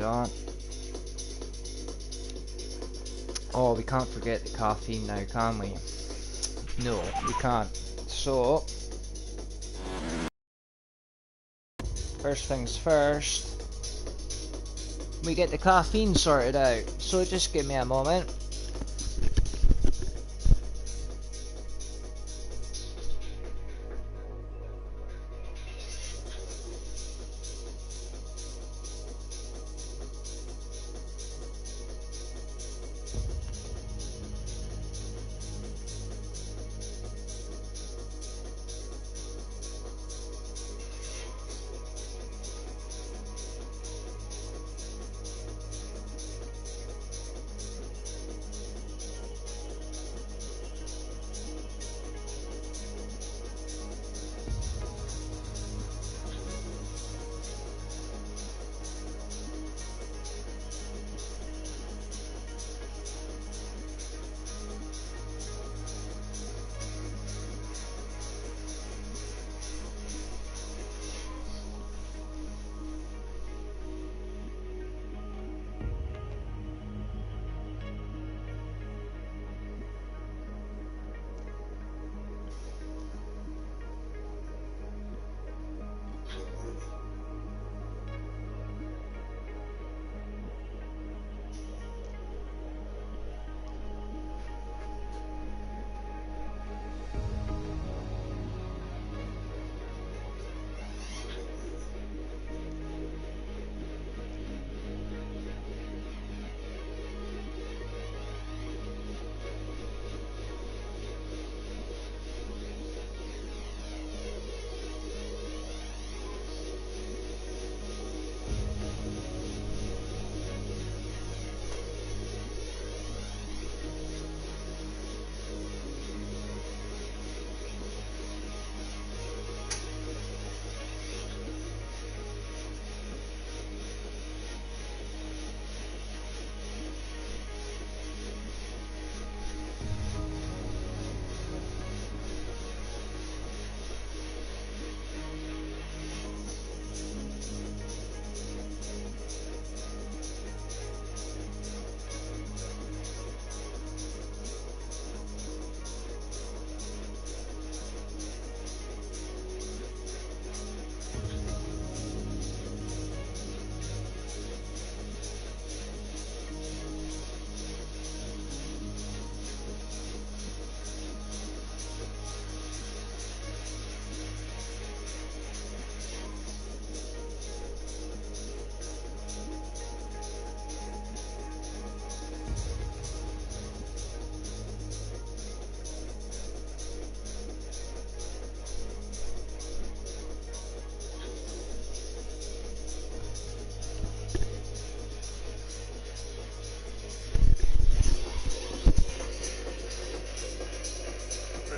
on. Oh, we can't forget the caffeine now, can we? No, we can't. So, first things first, we get the caffeine sorted out. So just give me a moment.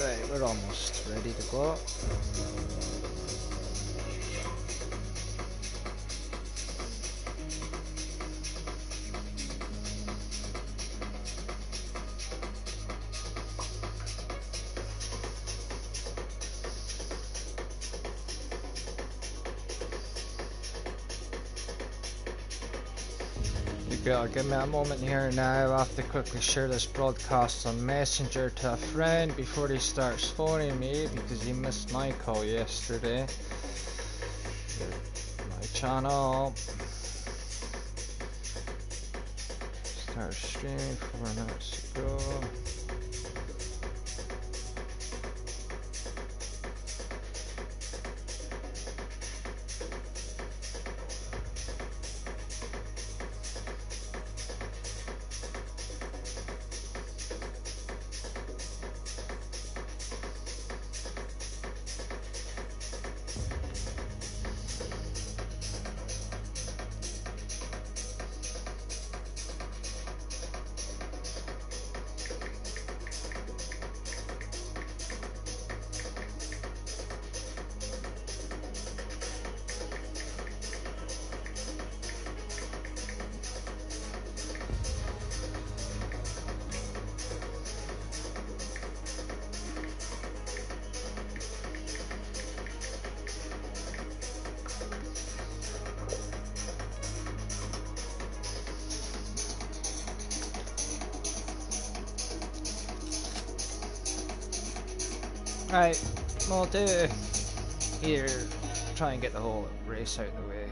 Right, we're almost ready to go. I'll give me a moment here now. I have to quickly share this broadcast on Messenger to a friend before he starts phoning me because he missed my call yesterday. My channel. Start streaming 4 minutes ago. Right, we'll do here. Try and get the whole race out of the way.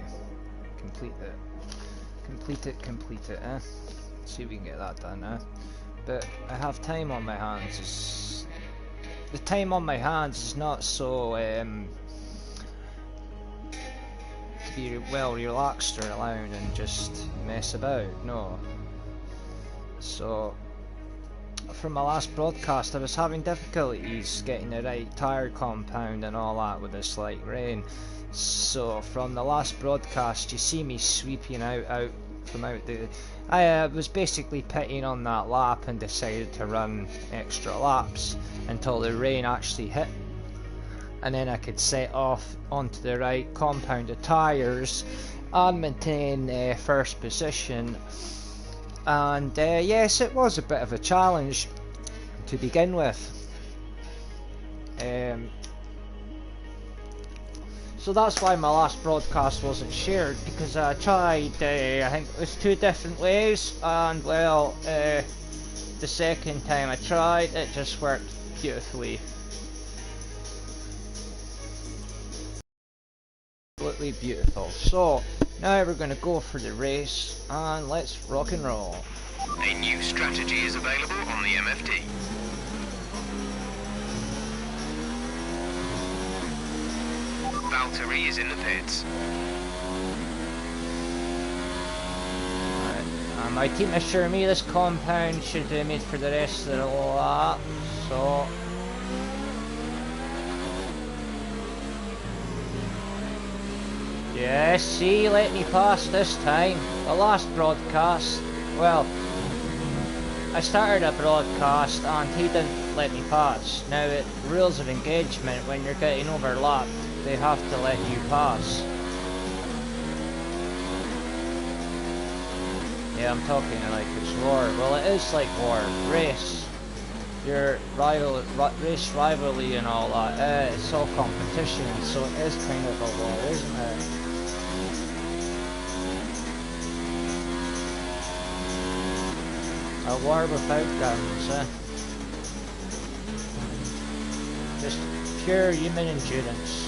Complete it. Complete it, eh? See if we can get that done, eh? But I have time on my hands. The time on my hands is not so to be well relaxed or allowed and just mess about. No. So from my last broadcast, I was having difficulties getting the right tyre compound and all that with this light rain. So from the last broadcast, you see me sweeping out from out the. I was basically pitting on that lap and decided to run extra laps until the rain actually hit, and then I could set off onto the right compound of tyres and maintain first position. And yes, it was a bit of a challenge to begin with. So that's why my last broadcast wasn't shared, because I tried, I think it was 2 different ways, and well, the second time I tried, it just worked beautifully. Absolutely beautiful. So now we're going to go for the race, and let's rock and roll. A new strategy is available on the MFD. Valtteri is in the pits. Right. My team assured me this compound should be made for the rest of the lap, so yes, see, let me pass this time. The last broadcast, well, I started a broadcast and he didn't let me pass. Now, it rules of engagement, when you're getting overlapped, they have to let you pass. Yeah, I'm talking like it's war. Well, it is like war. Race. Your race rivalry and all that. It's all competition, so it is kind of a war, isn't it? A war without guns, eh? Just pure human endurance.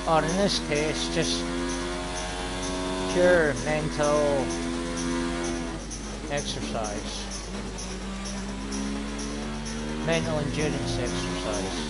Or in this case, just pure mental exercise. Mental endurance exercise.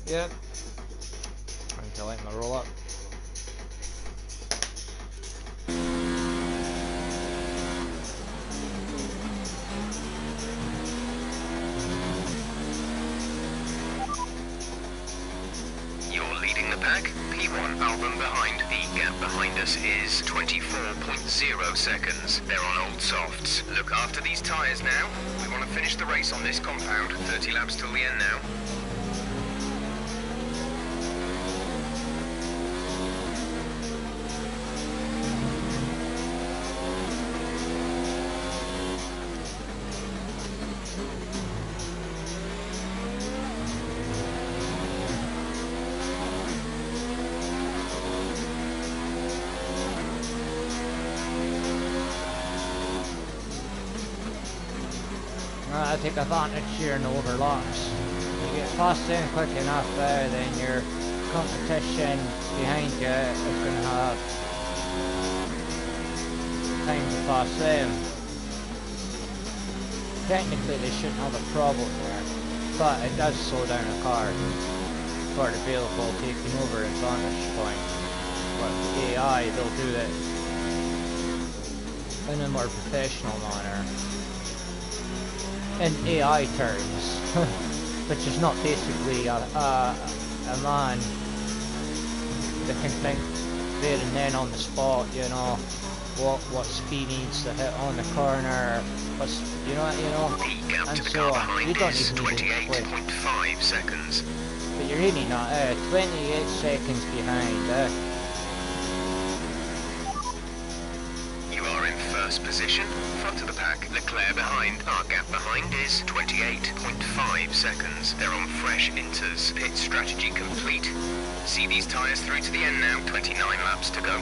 Yep. Trying to light my roll up. You're leading the pack. P1 Album behind. The gap behind us is 24.0 seconds. They're on old softs. Look after these tyres now. We want to finish the race on this compound. 30 laps till the end now. I take advantage here in the overlaps. You get past in quick enough then your competition behind you is going to have time to pass them. Technically they shouldn't have a problem there, but it does slow down a car for the available taking over advantage point. But AI, they'll do it in a more professional manner. In AI terms, which is not basically a man that can think there and then on the spot, you know, what speed needs to hit on the corner, what's, you know, and so on. You don't even need to 28.5 seconds. But you're really not, 28 seconds behind, first position, front of the pack, Leclerc behind. Our gap behind is 28.5 seconds. They're on fresh inters. Pit strategy complete. See these tyres through to the end now, 29 laps to go.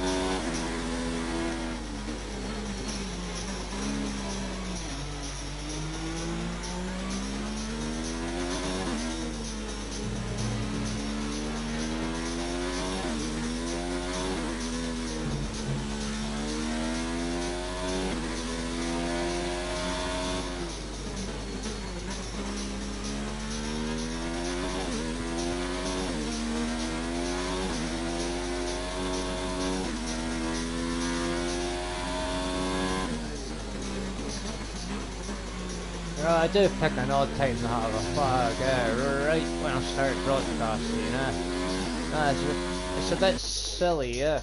I do pick an odd time to have a flag right when I start broadcasting, it's a bit silly, yeah.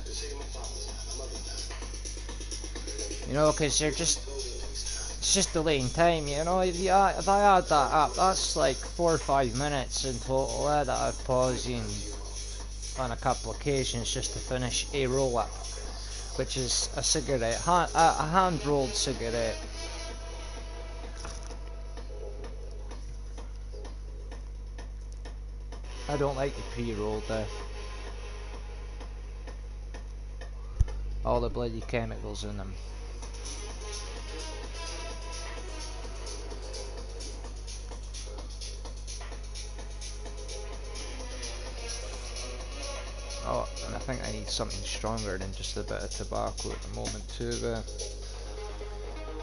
You know, because it's just delaying time, you know. If I add that up, that's like 4 or 5 minutes in total that I've pausing on a couple of occasions just to finish a roll-up, which is a cigarette, a hand-rolled cigarette. I don't like the pre-rolled all the bloody chemicals in them. Oh, and I think I need something stronger than just a bit of tobacco at the moment too.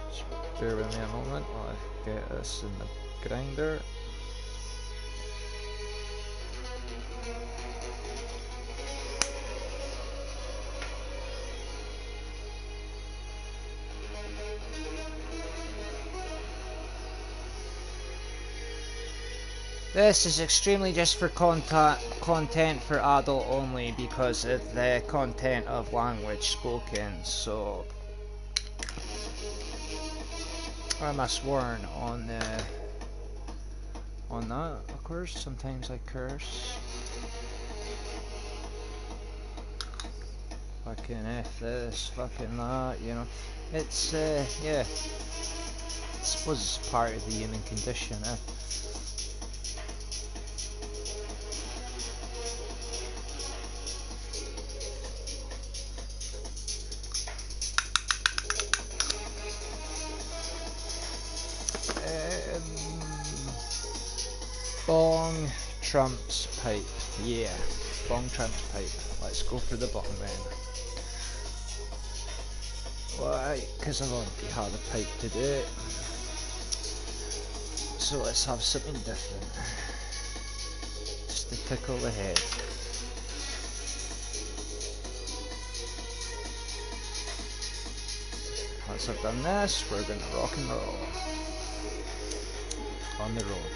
Just bear with me a moment while I get this in the grinder. This is extremely just for content for adult only because of the content of language spoken, so I must warn on that, of course. Sometimes I curse. Fucking F this, fucking that, you know. It's, yeah. I suppose it's part of the human condition, Bong trumps pipe, yeah. Bong trumps pipe. Let's go for the bong then. Why? Because I've already had a pipe to do it. So let's have something different. Just to tickle the head. Once I've done this, we're going to rock and roll. On the road.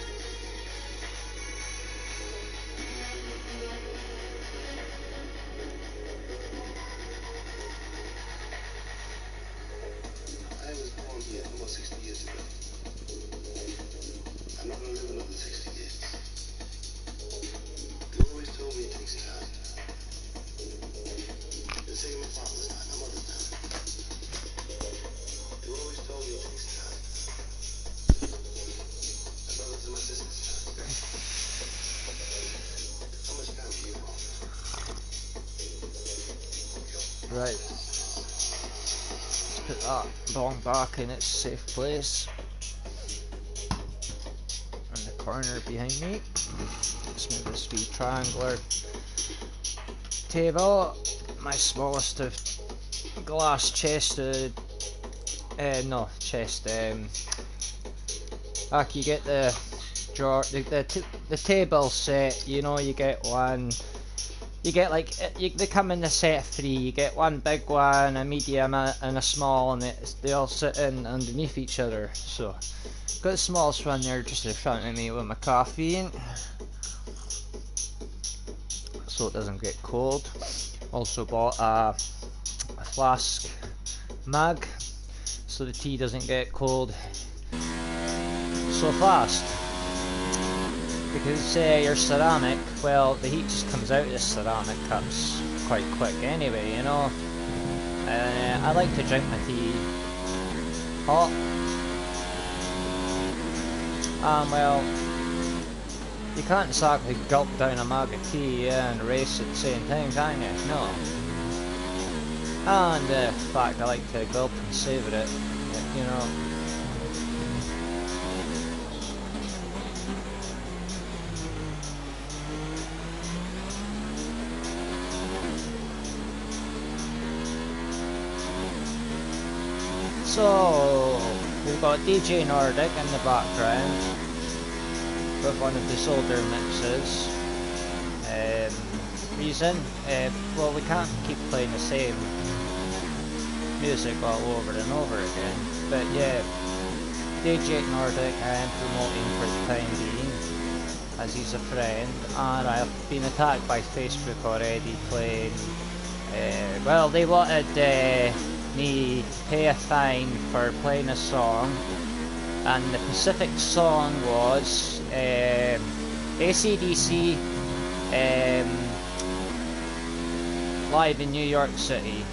Right, let's put that bong back in its safe place. In the corner behind me. Let's move this wee triangular table. My smallest of glass chested, like you get the drawer, the table set, you know, you get one. You get like, they come in the set of 3, you get one big one, a medium and a small, and they all sit in underneath each other. So, got the smallest one there just in front of me with my caffeine, so it doesn't get cold. Also bought a flask mug, so the tea doesn't get cold so fast. Because your ceramic, well, the heat just comes out of the ceramic cups quite quick anyway, you know. I like to drink my tea hot. Well, you can't exactly gulp down a mug of tea and race at the same time, can you? No. And in fact, I like to gulp and savour it, you know. So, we've got DJ Nordic in the background with one of his older mixes. Reason? Well, we can't keep playing the same music all over and over again. But yeah, DJ Nordic I am promoting for the time being, as he's a friend, and I've been attacked by Facebook already playing. Well, they wanted me pay a fine for playing a song, and the specific song was AC/DC live in New York City.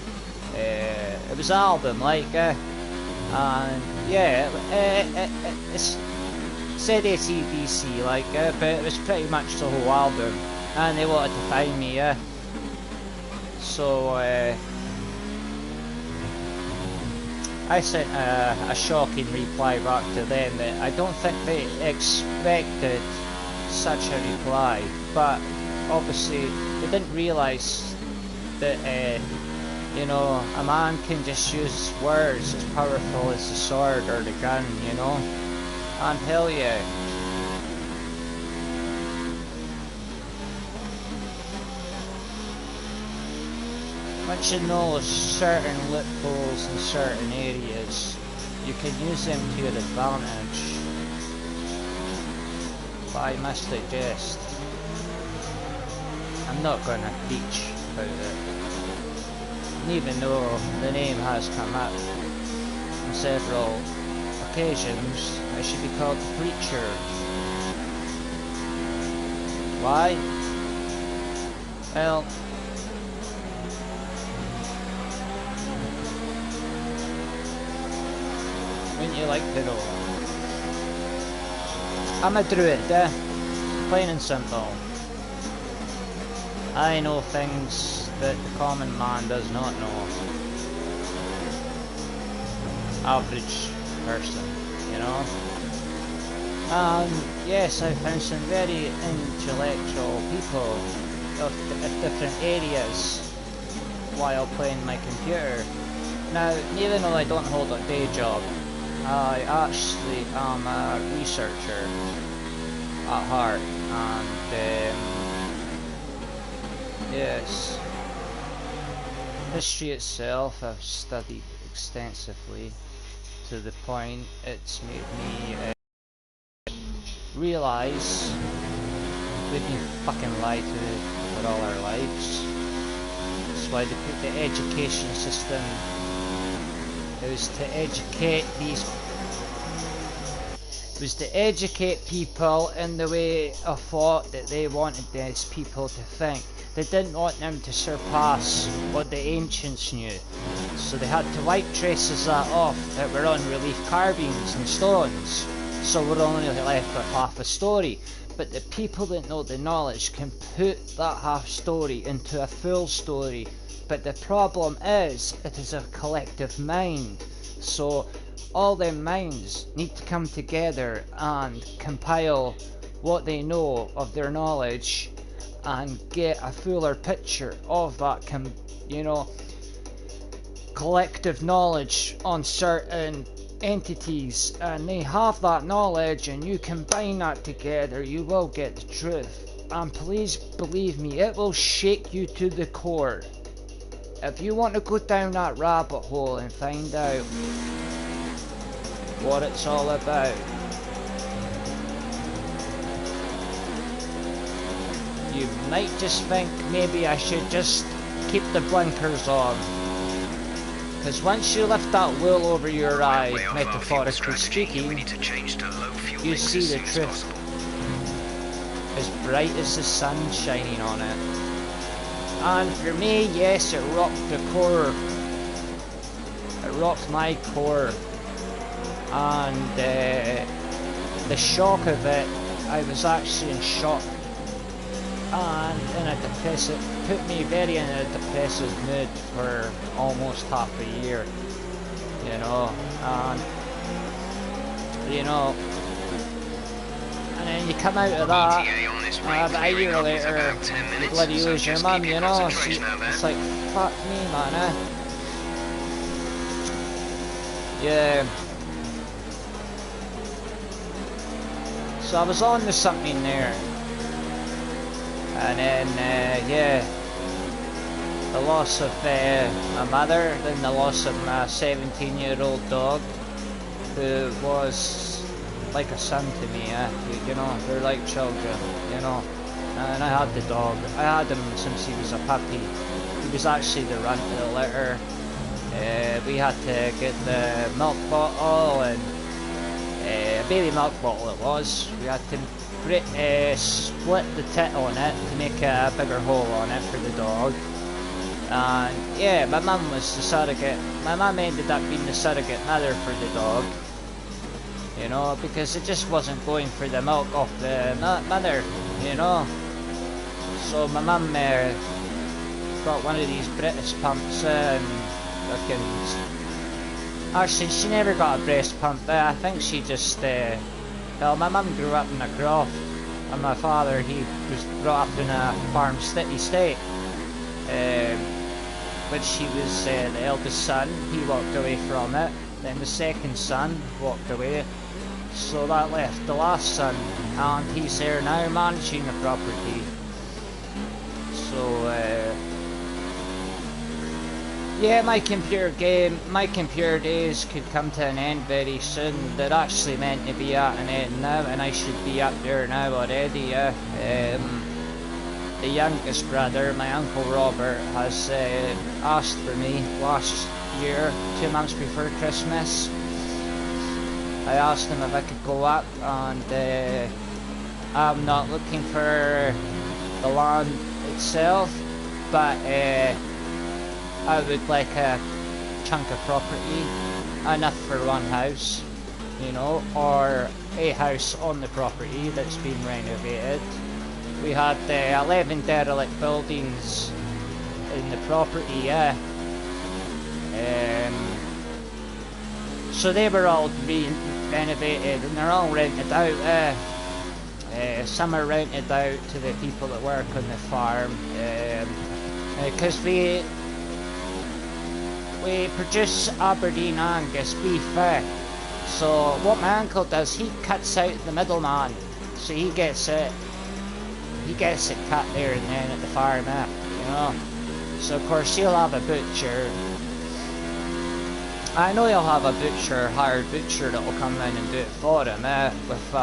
It was an album, like, and yeah, it said AC/DC, like, but it was pretty much the whole album, and they wanted to fine me, so I sent a shocking reply back to them that I don't think they expected such a reply, but obviously they didn't realise that you know, a man can just use words as powerful as the sword or the gun, you know, and hell yeah. Once you know certain loopholes in certain areas, you can use them to your advantage. But I must suggest, I'm not going to preach about it. And even though the name has come up on several occasions, I should be called the preacher. Why? Well, wouldn't you like to know? I'm a druid, plain and simple. I know things that the common man does not know. Average person, you know? And yes, I found some very intellectual people of different areas while playing my computer. Now, even though I don't hold a day job, I actually am a researcher at heart, and yes, history itself I've studied extensively to the point it's made me realise we've been fucking lied to for all our lives. That's why they put the education system. It was to educate people in the way of thought that they wanted these people to think. They didn't want them to surpass what the ancients knew. So they had to wipe traces of that off that were on relief carvings and stones. So we're only left with half a story. But the people that know the knowledge can put that half story into a full story. But the problem is, it is a collective mind. So all their minds need to come together and compile what they know of their knowledge and get a fuller picture of that, you know, collective knowledge on certain entities, and they have that knowledge, and you combine that together, you will get the truth. And please believe me, it will shake you to the core. If you want to go down that rabbit hole and find out what it's all about, you might just think maybe I should just keep the blinkers on. Because once you lift that wool over your eye, metaphorically speaking, you see the truth as bright as the sun shining on it. And for me, yes, it rocked the core. It rocked my core. and the shock of it, I was actually in shock and in a depressive, put me very in a depressive mood for almost half a year, you know, and you know, and then you come out of that, about a year later, you bloody lose your mum, you know, so it's like, fuck me, man, yeah. So I was on to something there, and then, yeah, the loss of my mother, then the loss of my 17-year-old dog, who was like a son to me, you know, they're like children, you know, and I had the dog, I had him since he was a puppy. He was actually the runt of the litter. We had to get the milk bottle, and a baby milk bottle it was. We had to split the tit on it to make a bigger hole on it for the dog. And yeah, my mum was the surrogate. My mum ended up being the surrogate mother for the dog, you know, because it just wasn't going for the milk off the mother, you know. So my mum got one of these British pumps and actually she never got a breast pump, but I think she just well, my mum grew up in a croft, and my father, he was brought up in a farm city state, but she was the eldest son. He walked away from it, then the second son walked away, so that left the last son, and he's there now managing the property. So yeah, my computer days could come to an end very soon. They're actually meant to be at an end now, and I should be up there now already. The youngest brother, my Uncle Robert, has asked for me last year, 2 months before Christmas. I asked him if I could go up, and I'm not looking for the land itself, but I would like a chunk of property, enough for one house, you know, or a house on the property that's been renovated. We had 11 derelict buildings in the property, yeah. So they were all being renovated, and they're all rented out. Some are rented out to the people that work on the farm, because we produce Aberdeen Angus beef. So what my uncle does, he cuts out the middleman, so he gets it cut there and then at the farm, you know. So of course he'll have a butcher. I know he'll have a butcher, hired butcher that will come in and do it for him, with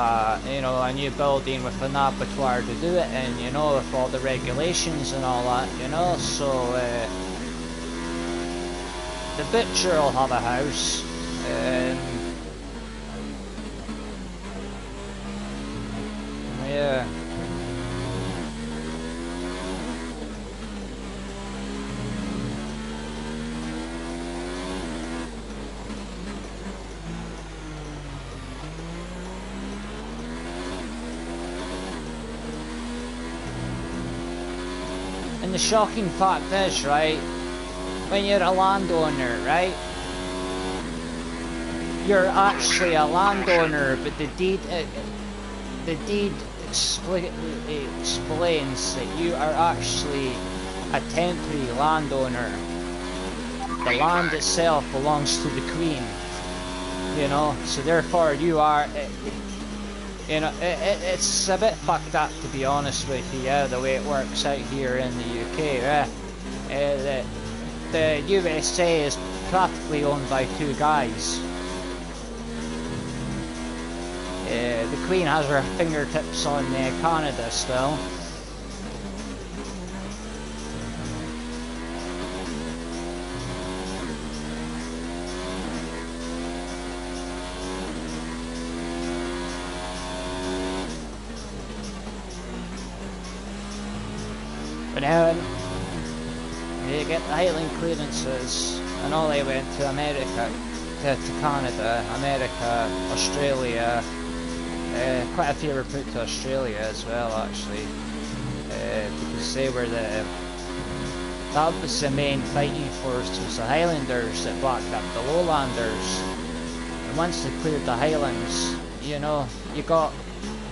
you know, a new building with an abattoir to do it in, you know, with all the regulations and all that, you know. So the butcher will have a house. Yeah. And the shocking fact is, right, when you're a landowner, right, you're actually a landowner, but the deed explains that you are actually a temporary landowner. The land itself belongs to the Queen, you know, so therefore you are, you know, it's a bit fucked up, to be honest with you, yeah, the way it works out here in the UK. The USA is practically owned by two guys. The Queen has her fingertips on Canada still. But now they get the Highland clearances, and all they went to America. to Canada, America, Australia. Quite a few were put to Australia as well, actually, because they were that was the main fighting force, was the Highlanders that backed up the Lowlanders. And once they cleared the Highlands, you know, you got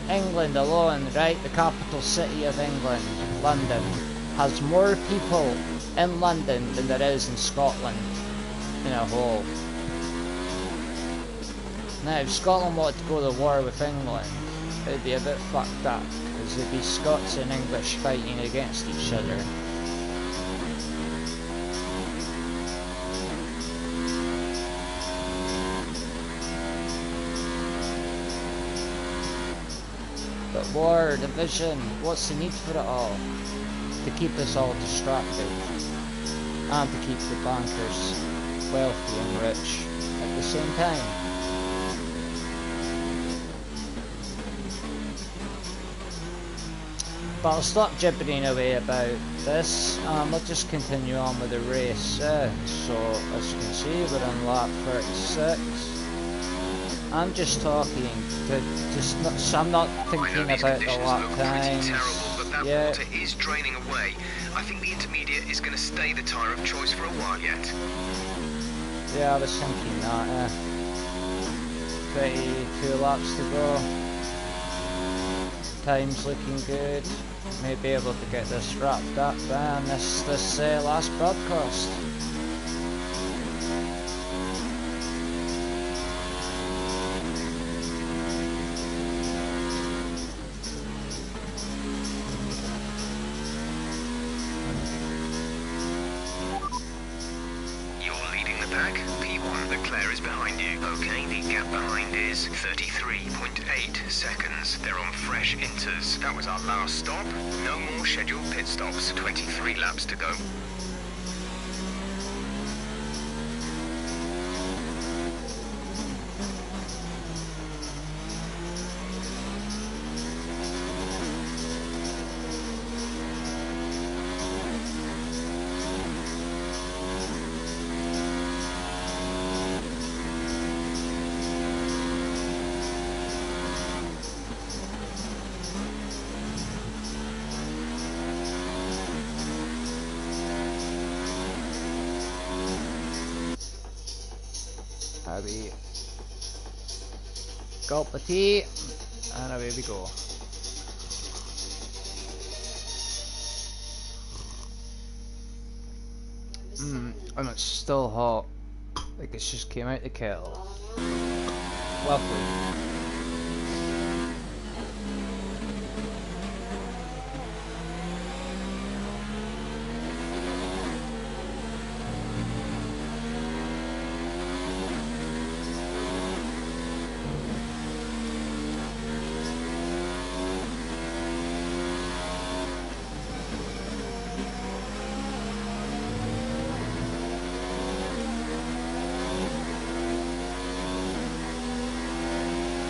England alone, right? The capital city of England, London, has more people in London than there is in Scotland in a whole. Now, if Scotland wanted to go to war with England, it'd be a bit fucked up, because it'd be Scots and English fighting against each other. But war, division, what's the need for it all? To keep us all distracted. And to keep the bankers wealthy and rich at the same time. But I'll stop gibbering away about this, and we'll just continue on with the race. So, as you can see, we're on lap 36. I'm just talking, so I'm not thinking about the lap times. Terrible, but that water is draining away. I think the intermediate is going to stay the tyre of choice for a while yet. Yeah, I was thinking that. 22 laps to go. Time's looking good. May be able to get this wrapped up on this last broadcast. is 33.8 seconds. They're on fresh inters. That was our last stop. No more scheduled pit stops. 23 laps to go. Abby, gulp of tea, and away we go. And it's still hot, like it's just came out the kettle. Lovely.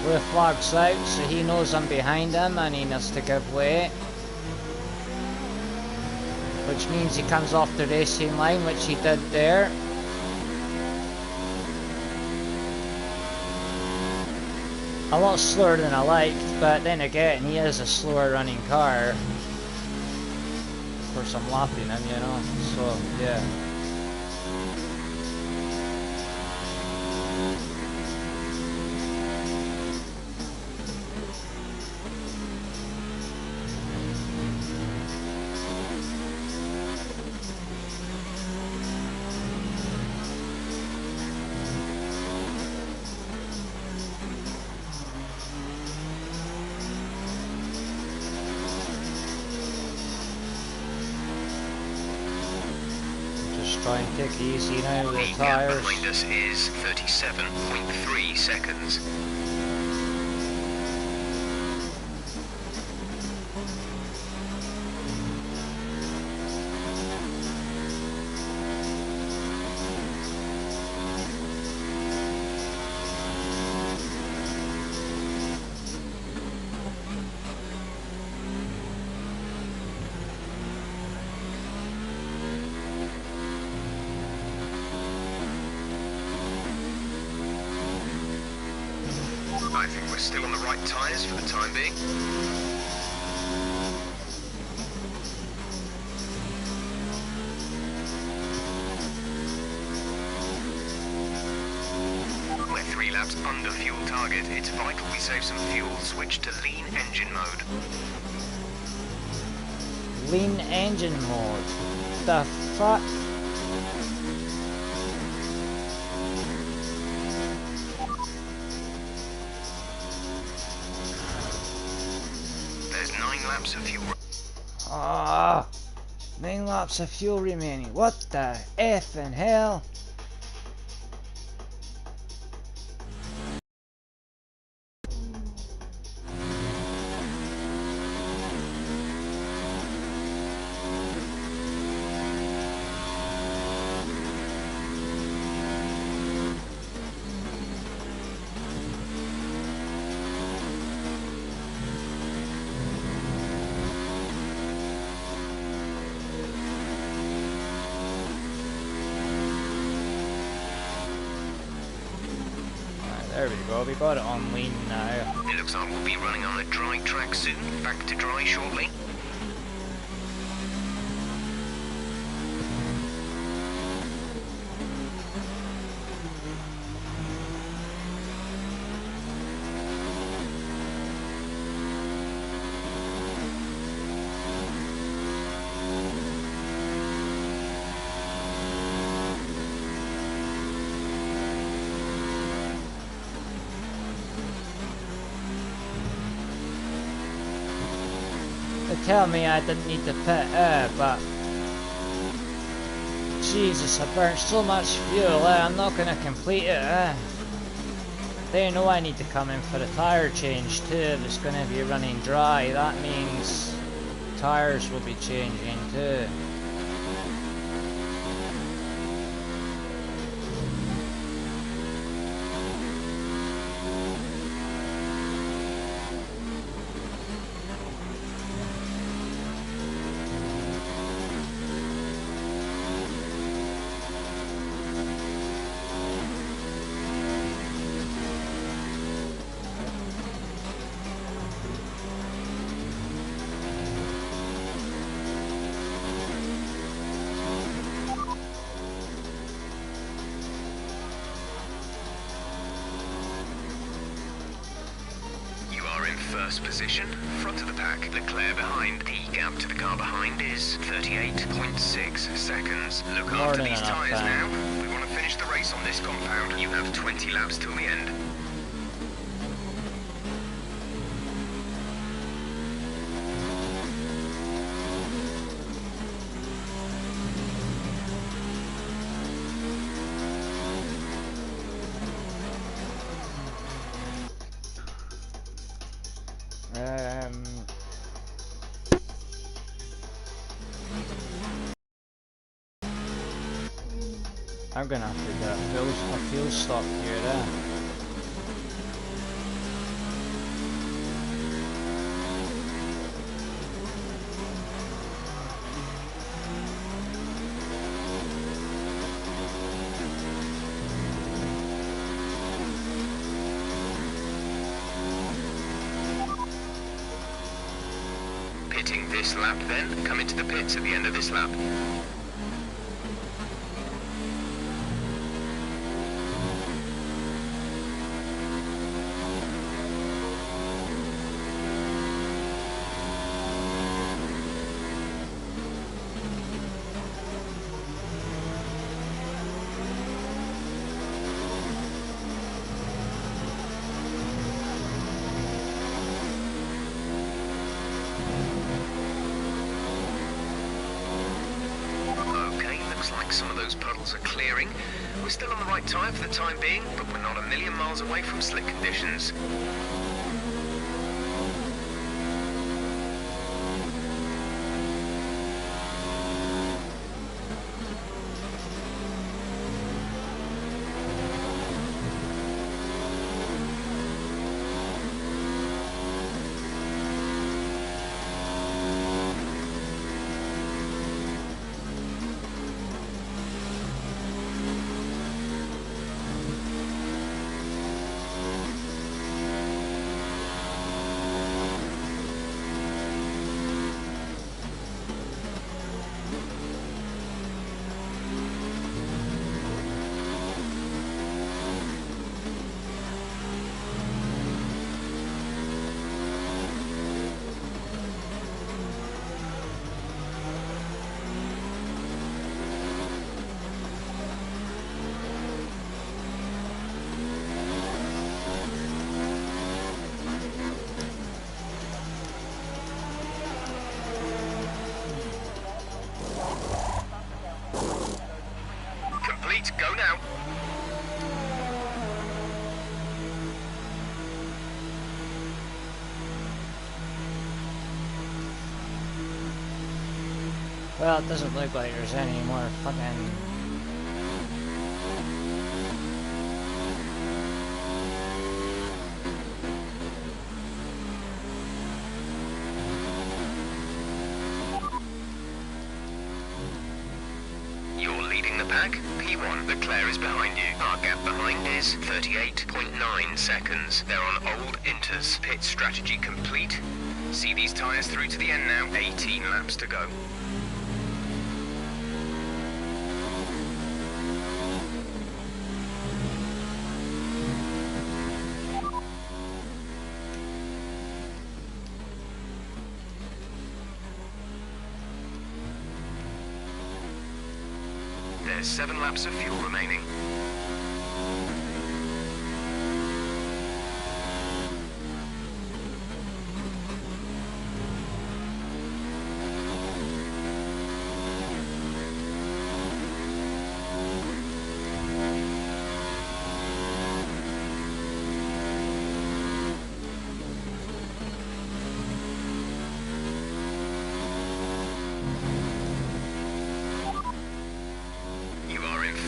The flag's out, so he knows I'm behind him and he needs to give way. Which means he comes off the racing line, which he did there. A lot slower than I liked, but then again, he is a slower running car. Of course, I'm lapping him, you know, so yeah. Try and take it easy now with the tyres. The gap behind us is 37.3 seconds. We're still on the right tyres for the time being. We're 3 laps under fuel target. It's vital we save some fuel. Switch to lean engine mode. Lean engine mode. The fuck? There's 9 laps of fuel. Ah, 9 laps of fuel remaining. What the effing hell? There we go, we got it on lean now. It looks like we'll be running on a dry track soon. Back to dry shortly. They tell me I didn't need to pit out, but Jesus, I burnt so much fuel, I'm not gonna complete it. They know I need to come in for a tyre change too if it's gonna be running dry. That means tyres will be changing too. First position, front of the pack, Leclerc behind. The gap to the car behind is 38.6 seconds. Look after these tyres now. We want to finish the race on this compound. You have 20 laps till the end. I'm gonna have to do a fuel stop here, Pitting this lap then, come into the pits at the end of this lap. Some of those puddles are clearing. We're still on the right tyre for the time being, but we're not a million miles away from slick conditions. Well, it doesn't look like there's any more fucking... You're leading the pack. P1, Leclerc is behind you. Our gap behind is 38.9 seconds. They're on old Inters. Pit strategy complete. See these tyres through to the end now. 18 laps to go. There's 7 laps of fuel remaining.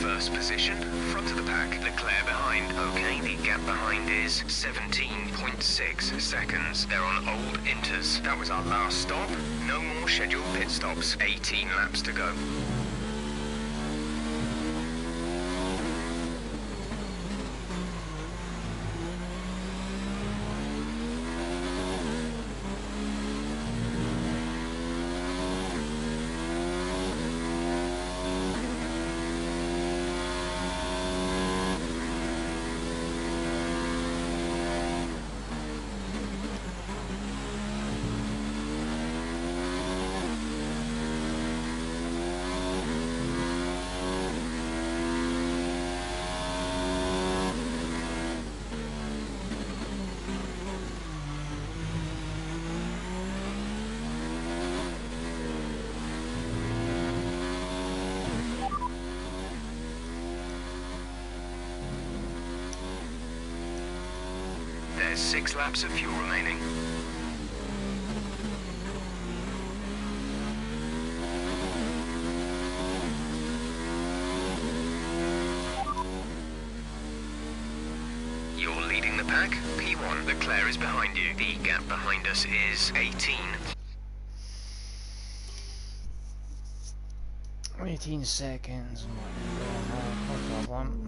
First position, front of the pack, Leclerc behind. Okay, the gap behind is 17.6 seconds. They're on old Inters. That was our last stop. No more scheduled pit stops. 18 laps to go. There's 6 laps of fuel remaining. You're leading the pack. P1, Leclerc is behind you. The gap behind us is 18. 18 seconds. No problem.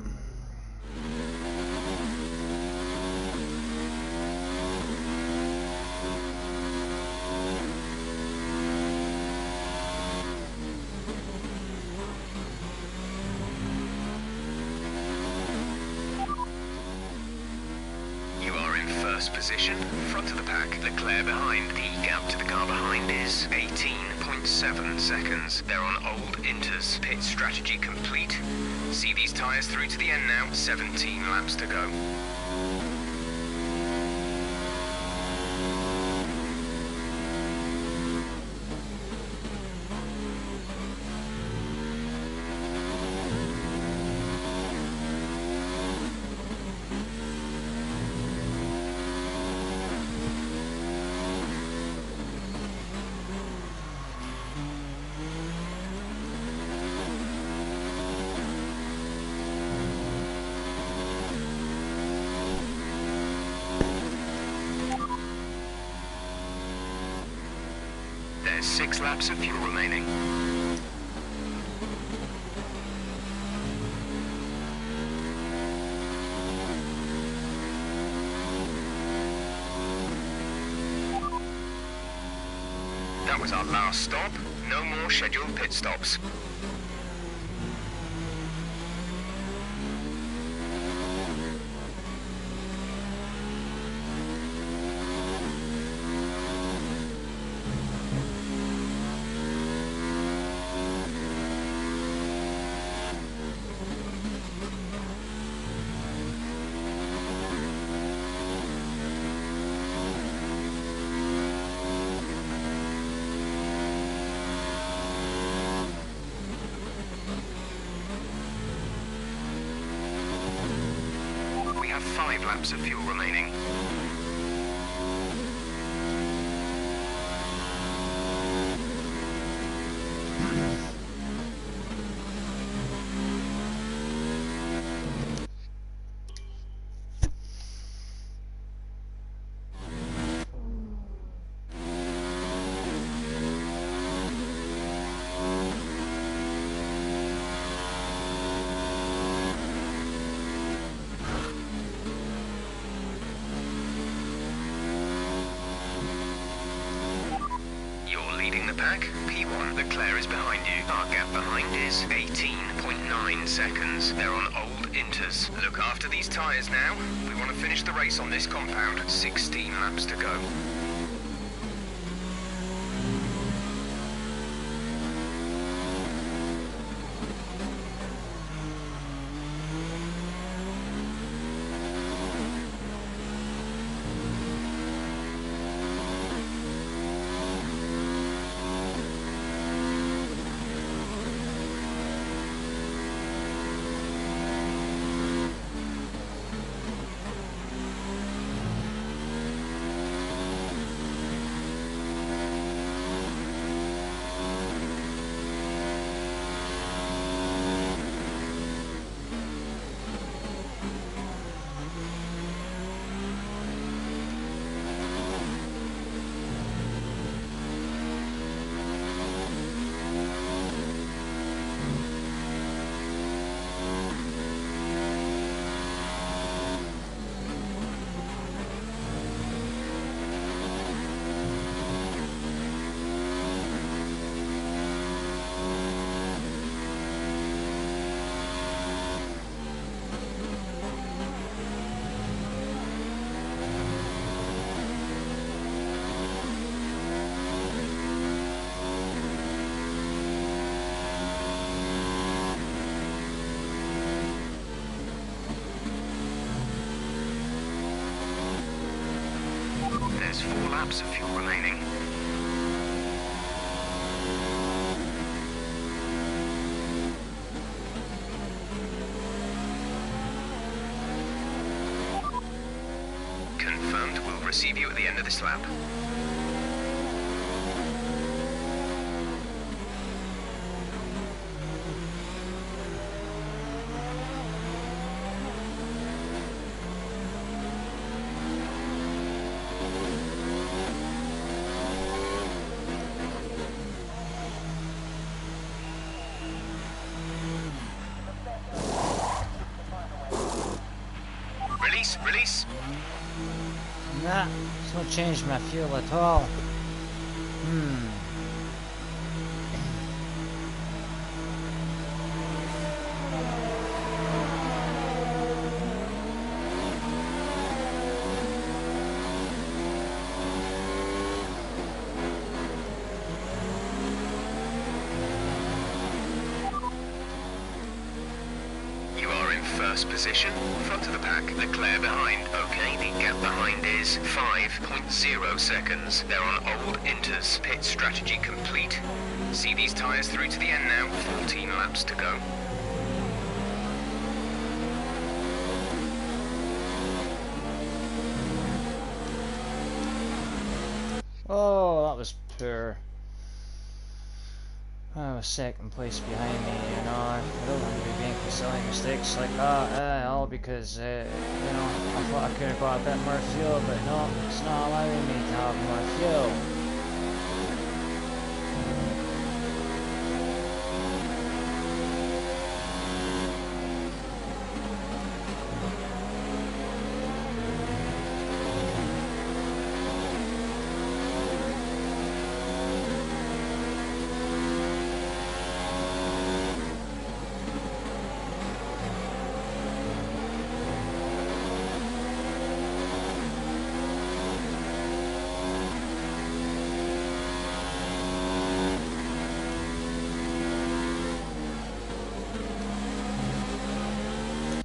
Position, front of the pack, Leclerc behind. The gap to the car behind is 18.7 seconds. They're on old Inters. Pit strategy complete. See these tyres through to the end now. 17 laps to go. There's 6 laps of fuel remaining. That was our last stop. No more scheduled pit stops. We have 5 laps of fuel remaining. the pack. P1, Leclerc is behind you. Our gap behind is 18.9 seconds. They're on old inters. Look after these tyres now. We want to finish the race on this compound. 16 laps to go. There's 4 laps of fuel remaining. Confirmed, we'll receive you at the end of this lap. Release. Nah, it's not changed my fuel at all. First position, front of the pack, Leclerc behind. Okay, the gap behind is 5.0 seconds. They're on old inters. Pit strategy complete. See these tyres through to the end now. 14 laps to go. Oh, that was poor. I was second place behind me, you know. I don't want to be making silly mistakes like that, all because, you know, I thought I could have got a bit more fuel, but no, it's not allowing me to have more fuel.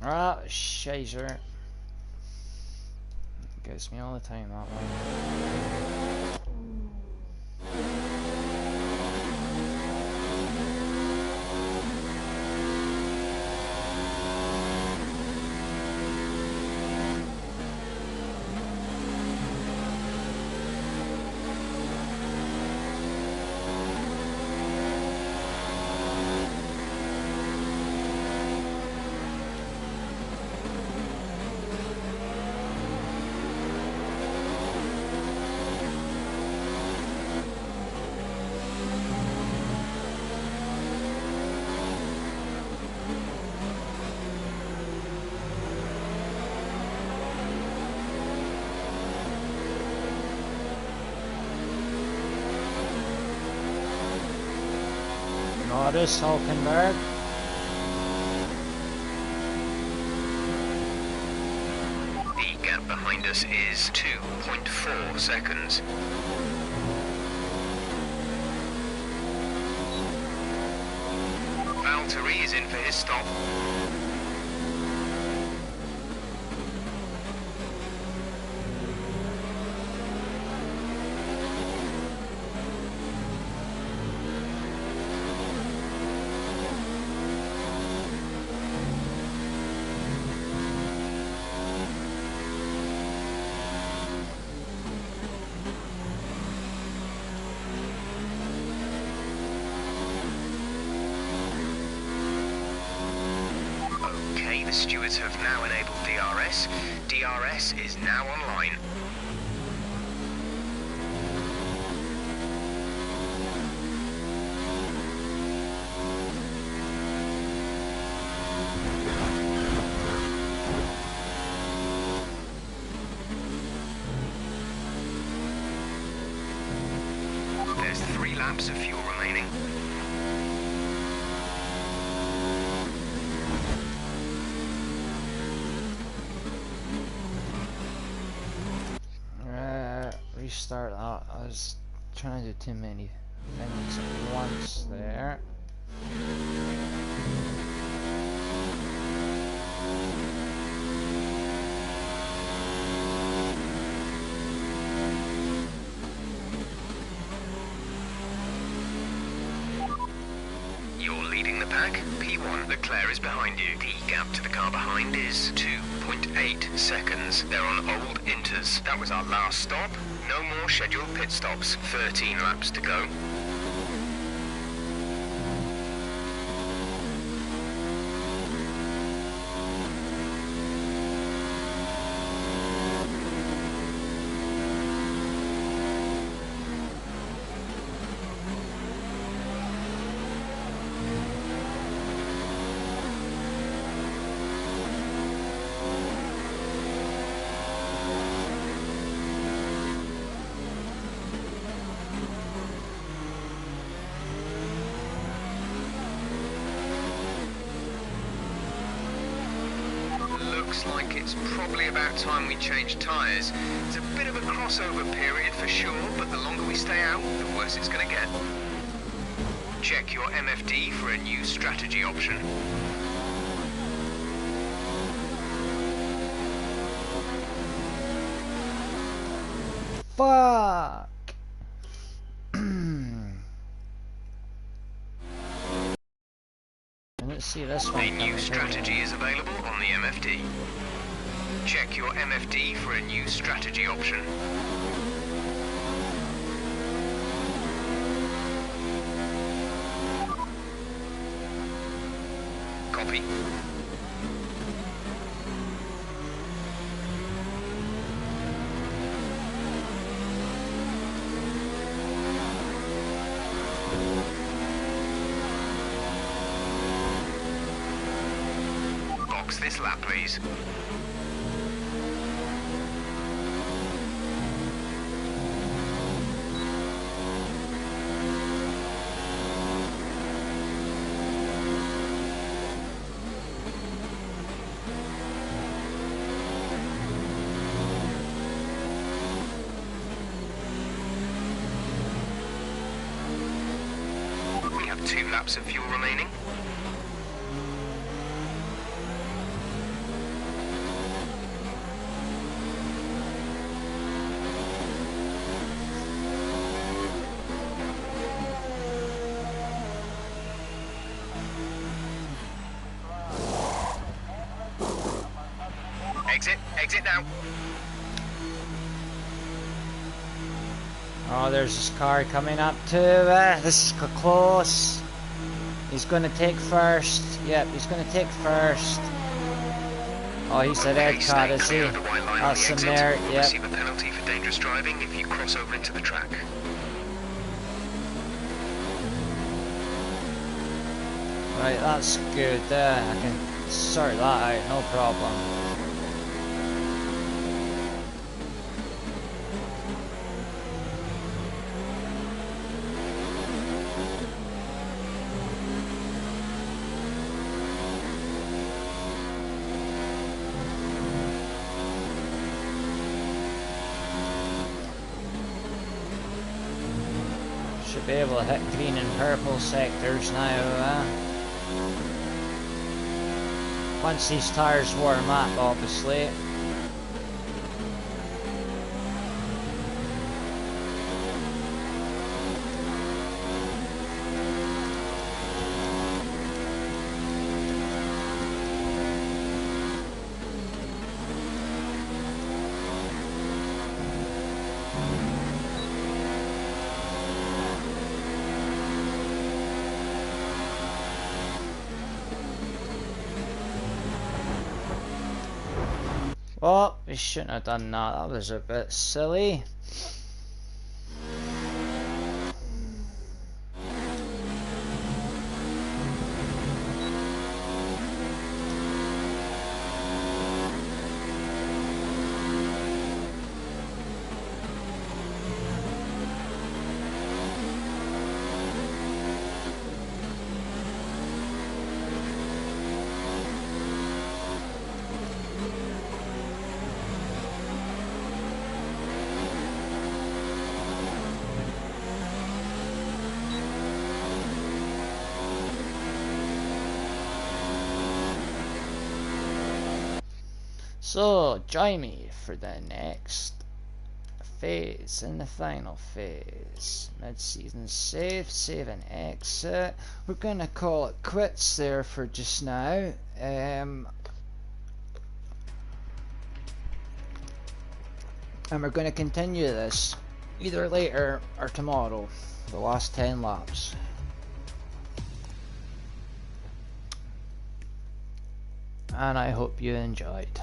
Ah, shizer. Gets me all the time, that one. Norris, Hulkenberg. The gap behind us is 2.4 seconds. Valtteri is in for his stop. The stewards have now enabled DRS. DRS is now online. There's 3 laps of fuel remaining. Restart. I was trying to do too many things at once there. You're leading the pack. P1, Leclerc is behind you. The gap to the car behind is 2.8 seconds. They're on old inters. That was our last stop. No more scheduled pit stops. 13 laps to go. Looks like it's probably about time we change tyres. It's a bit of a crossover period for sure, but the longer we stay out, the worse it's going to get. Check your MFD for a new strategy option. Fuck! Let's see this one. A new strategy is available on the MFD. Check your MFD for a new strategy option. Copy. Box this lap, please. We have 2 laps of fuel remaining. Exit now. Oh, there's this car coming up to this is close. He's going to take first. Yep, he's going to take first. Oh, he's a red car, is he? That's him there, yep. Receive a penalty for dangerous driving if you cross over into the track. Right, that's good. I can sort that out, no problem. Should be able to hit green and purple sectors now, once these tyres warm up, obviously. Oh, we shouldn't have done that. That was a bit silly. So, join me for the next phase, in the final phase. Mid-season save and exit. We're gonna call it quits there for just now. And we're gonna continue this either later or tomorrow, the last 10 laps. And I hope you enjoyed.